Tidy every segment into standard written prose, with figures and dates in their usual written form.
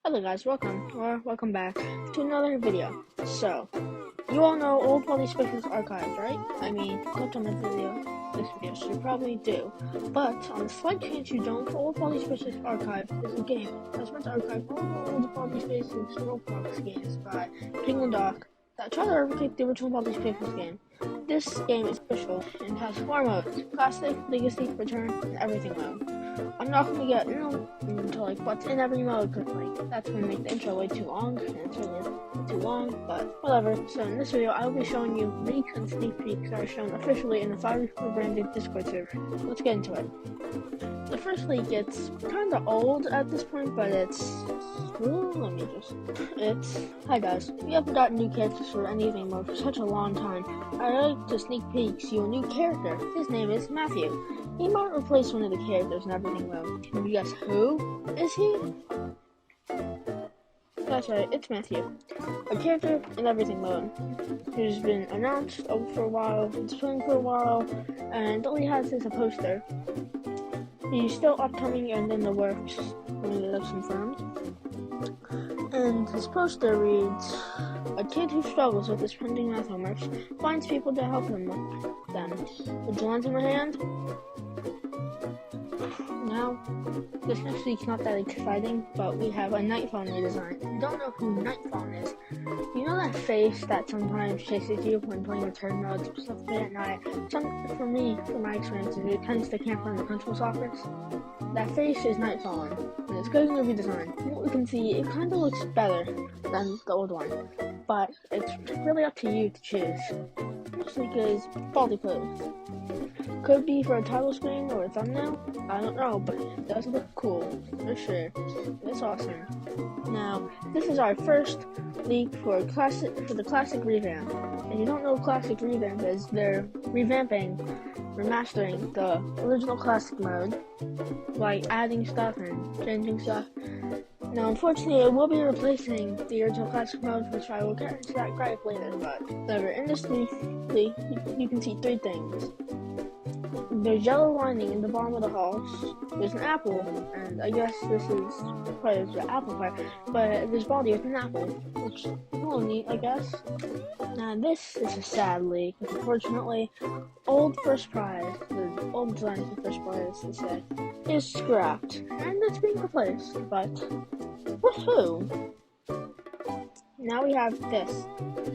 Hello guys, welcome back to another video. So, you all know Old Baldis Basics archives, right? I mean, clicked on this video, so you probably do. But, on the slight chance you don't, Old Baldis Basics archive is a game that's meant to archive all the Old Baldis Basics Roblox games by Penguin Doc that try to replicate the original Baldis Basics game. This game is official and has 4 modes: Classic, Legacy, Return, and Everything mode. I'm not going to get into like what's in every mode because like that's going to make the intro way too long, and it's really too long, but whatever. So in this video, I will be showing you leaks and sneak peeks that are shown officially in the firey rebranded Discord server. Let's get into it. The first leak, it's kind of old at this point, but hi guys, we haven't gotten new characters for anything mode for such a long time. I like to sneak peeks you a new character. His name is Matthew. He might replace one of the characters in everything mode. Can you guess who is he? That's right, it's Matthew. A character in everything mode who's been announced for a while, been playing for a while, and all he has is a poster. He's still upcoming and in the works when that's confirmed. And his poster reads, "A kid who struggles with his pending math homeworks finds people to help him with them. Would you lend him a hand?" Now, this next week's not that exciting, but we have a Night Fawn redesign. If you don't know who Night Fawn is, you know that face that sometimes chases you when playing return modes, specifically at night? For my experiences, it tends to camp in the principal's office. That face is Night Fawn, and it's going to be redesigned. From what we can see, it kind of looks better than the old one, but it's really up to you to choose. Mostly because Baldi clothes. Could be for a title screen or a thumbnail, I don't know, but it does look cool, for sure. It's awesome. Now, this is our first leak for the classic revamp. And you don't know what classic revamp is, they're remastering the original classic mode by adding stuff and changing stuff. Now, unfortunately, it will be replacing the original classic mode, which I will get into that gripe later, but whatever. In this leak, you can see 3 things. There's yellow lining in the bottom of the house. There's an apple, and I guess this is part of the apple part, but there's Baldi with an apple, which is a little neat, I guess. Now, this is a sad leak, because unfortunately, old first prize, the old design of the first prize, they say, is scrapped, and it's being replaced, but with who? Now we have this,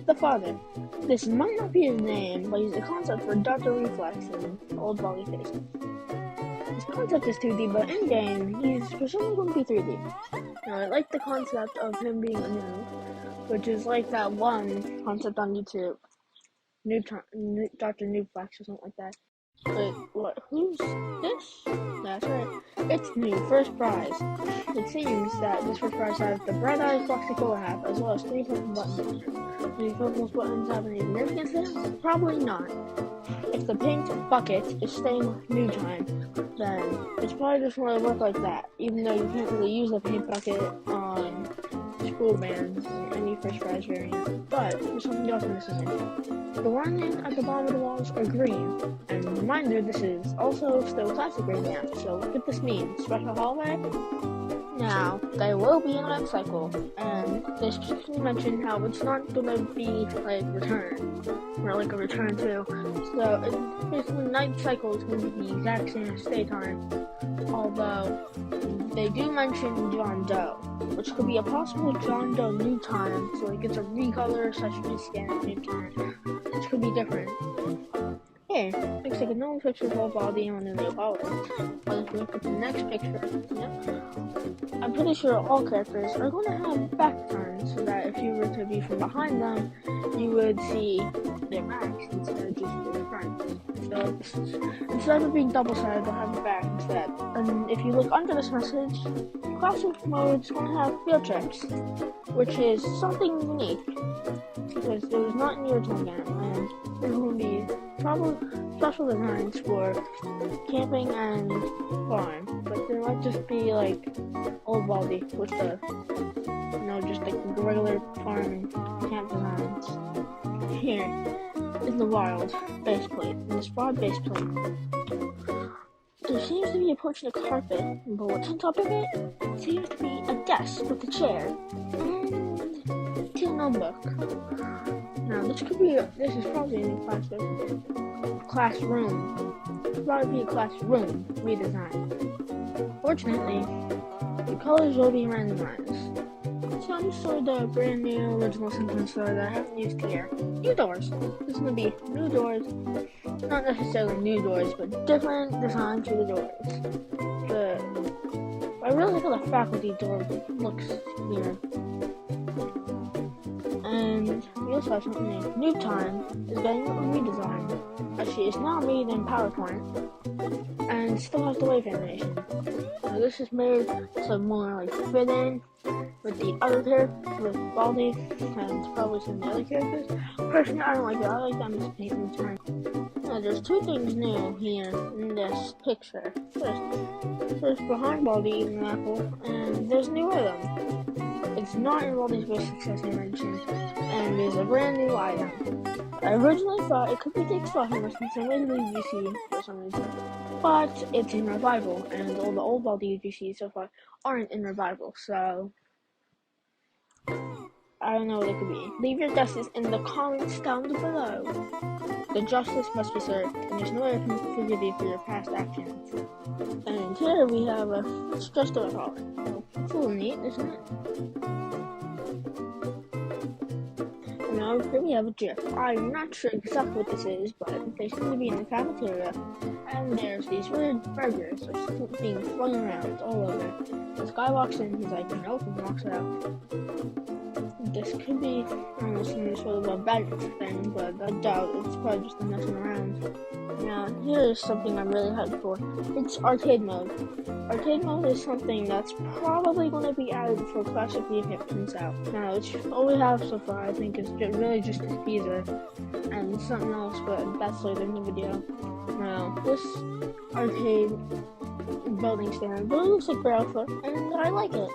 the father. This might not be his name, but he's the concept for Dr. Reflex in Old Baldis Basics. His concept is 2D, but in game, he's presumably going to be 3D. Now, I like the concept of him being a noob, which is like that one concept on YouTube, Dr. Noobflex or something like that. But what? Who's this? That's right. It's new first prize. It seems that this first prize has the bright eyes Foxy hat, as well as 3 purple buttons. These purple buttons have any significance there? Probably not. If the pink bucket is staying new time, then it's probably just going to work like that, even though you can't really use the pink bucket on school bands in any first prize variant. But there's something else missing. The lining at the bottom of the walls are green, and reminder, this is also still classic revamp, so what could this mean? Special hallway? Now, there will be a night cycle, and they specifically mentioned how it's not gonna be like return, or like a return to, so it's basically night cycle is gonna be the exact same as daytime, although they do mention John Doe, which could be a possible John Doe new time, so it gets a recolor / rescan new time, which could be different. Here, looks like a normal picture of old Baldi and the new hallway. But if you look at the next picture, I'm pretty sure all characters are going to have back turns, so that if you were to be from behind them, you would see their backs instead of just their fronts. So instead of being double-sided, they'll have a back instead. And if you look under this message, classic mode is going to have field trips, which is something unique, because it was not in the original game, and there's going to be probably special designs for camping and farm, but there might just be like Old Baldi with the, just like the regular farm and camp designs. Here is the wild base plate, and this broad base plate There seems to be a portion of carpet, but what's on top of it seems to be a desk with a chair and a notebook. Now, this is probably a classroom. Probably be a classroom redesign. Fortunately, the colors will be randomized. Some sort of brand new original sentence that I haven't used here. New doors. This is going to be new doors. Not necessarily new doors, but different designs for the doors. I really like how the faculty door looks here. And we also have something named New Time is getting a redesign. Actually, it's now made in PowerPoint and still has the wave animation. So this is made to more like fit in with the other characters, with Baldi and probably some of the other characters. Personally, I don't like it. I like them as paint and turn. Now, there's two things new here in this picture. First behind Baldi eating an apple, and there's a new item. It's not in Baldis Basics as I mentioned, and there's a brand new item. I originally thought it could be the spot hammer since I made the UGC for some reason, but it's in revival, and all the old Baldi UGCs so far aren't in revival, so I don't know what it could be. Leave your guesses in the comments down below. The justice must be served, and there's no way I can forgive you for your past actions. And here we have it's just a collar. It's a little neat, isn't it? And now here we have a GIF. I'm not sure exactly what this is, but they seem to be in the cafeteria, and there's these weird burgers being flung around all over. This guy walks in, he's like, nope, and walks out. This could be some sort of a balance thing, but I doubt it's probably just messing around. Now, here's something I'm really hyped for. It's arcade mode. Arcade mode is something that's probably going to be added for Classic if it comes out. Now, it's all we have so far, I think, is really just this teaser and something else, but that's later in the video. Now, this arcade building stand really looks like Barrelfoot, and I like it.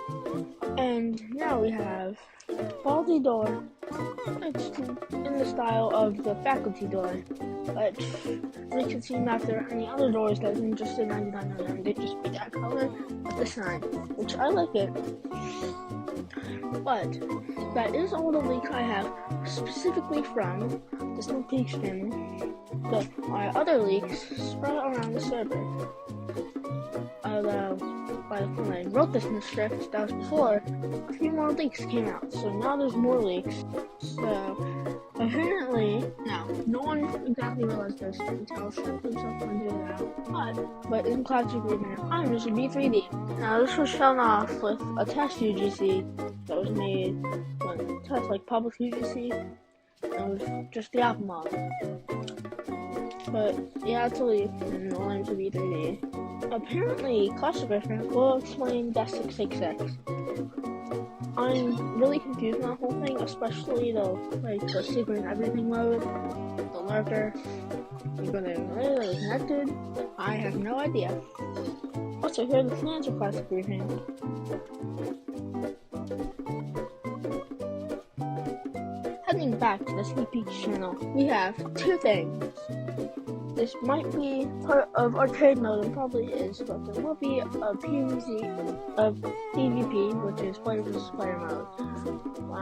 And now we have Baldi door. It's in the style of the faculty door, but we can see after any other doors that isn't just in 99 they just be that color with the sign, which I like it. But that is all the leaks I have specifically from the Snow Peaks channel. But my other leaks spread around the server. Although, by the time I wrote this in the script, that was before a few more leaks came out. So now there's more leaks. So, apparently, now, no one exactly realized this until Shrimp himself pointed it out. But in Classic Rebranded, I'm using B3D. Now, this was shown off with a test UGC that was made when test like public UGC. It was just the Apple model. But yeah, it's a leak, and no one to B3D. Apparently, Classic Rebranded will explain Death 666. I'm really confused on that whole thing, especially the secret and everything mode, the lurker. You're gonna really connected. I have no idea. Also, here are the plans for Classic Rebranded. Heading back to the Sneak Peek channel, we have two things. This might be part of arcade mode, and probably is, but there will be a PvP, which is player versus player mode.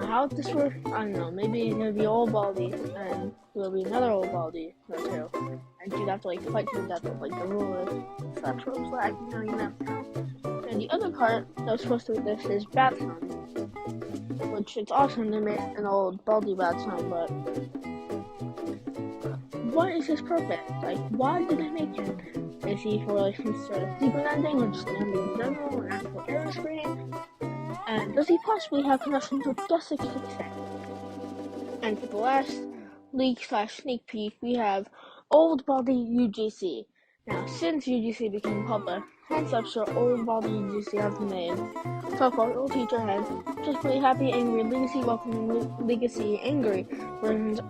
How this works, I don't know. Maybe it'll be old Baldi, and there'll be another old Baldi or two, and you'd have to fight to the death with the ruler. So that's what it's like, you know. And the other part that was supposed to be this is Bat Sun, which it's awesome they made an old Baldi Bat Sun, but what is his purpose? Why did they make him? Is he for some sort of secret ending, or just an ending in general, or an actual error screen? And does he possibly have connections with Death 666? And for the last leak/sneak peek, we have old Baldi UGC. Now, since UGC became public, hence I'm sure old Baldi UGC has been made. So far, old teacher head, particularly happy, angry, legacy, welcoming, legacy, angry versions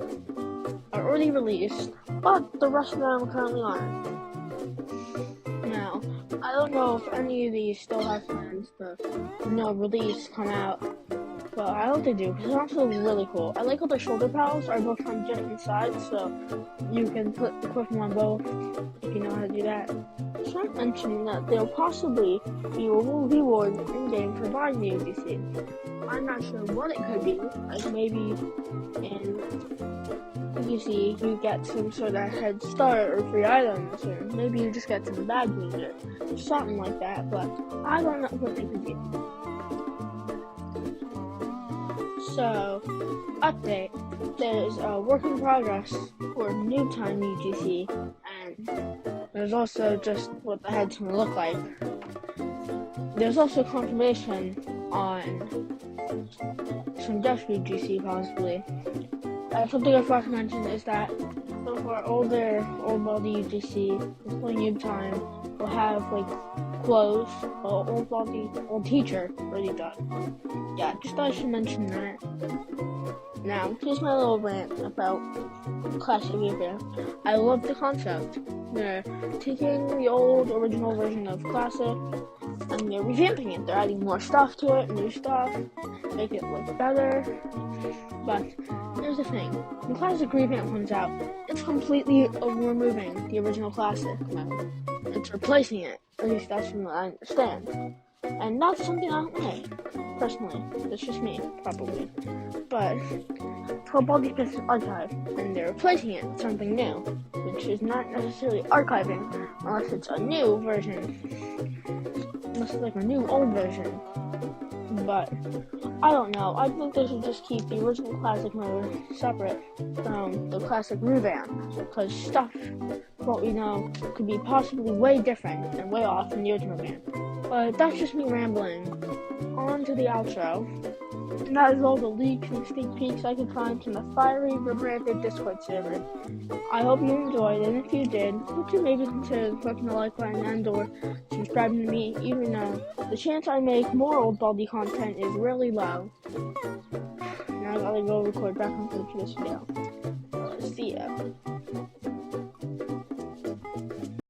are already released, but the rest of them currently aren't. Now, I don't know if any of these still have plans to, release, come out, But I hope they do, because it's also really cool. I like how the shoulder paddles are both on different sides, so you can equip them on both if you know how to do that. So I mentioned that there'll possibly be a reward in-game for buying the UGC. I'm not sure what it could be, like maybe in UGC you get some sort of head start or free items, or maybe you just get some badges or something like that, but I don't know what they could be. So, update, there's a work in progress for noob time UGC, and there's also just what the head's gonna look like. There's also confirmation on some Dutch UGC possibly. Something I forgot to mention is that some of our old Baldi UGC, including noob time, will have like clothes, old teacher already done. Yeah, just thought I should mention that. Now, here's my little rant about classic rebrand. I love the concept. They're taking the old original version of classic and they're revamping it. They're adding more stuff to it, new stuff, make it look better. But here's the thing: when classic revamp comes out, it's completely removing the original classic mode. It's replacing it. At least that's from what I understand. And that's something I don't like, personally. That's just me, probably. But it's called Baldis Basics Archive, and they're replacing it with something new, which is not necessarily archiving, unless it's a new version. Unless it's like a new old version. But I don't know. I think they should just keep the original classic mode separate from the classic revamp, because stuff, what we know, could be possibly way different and way off from the original game. But that's just me rambling. On to the outro. And that is all the leaks and sneak peeks I could find from the firey rebranded Discord server. I hope you enjoyed, and if you did, would you maybe consider clicking the like button and or subscribing to me, even though the chance I make more old Baldi content is really low. Now I gotta go record back on for this video. See ya.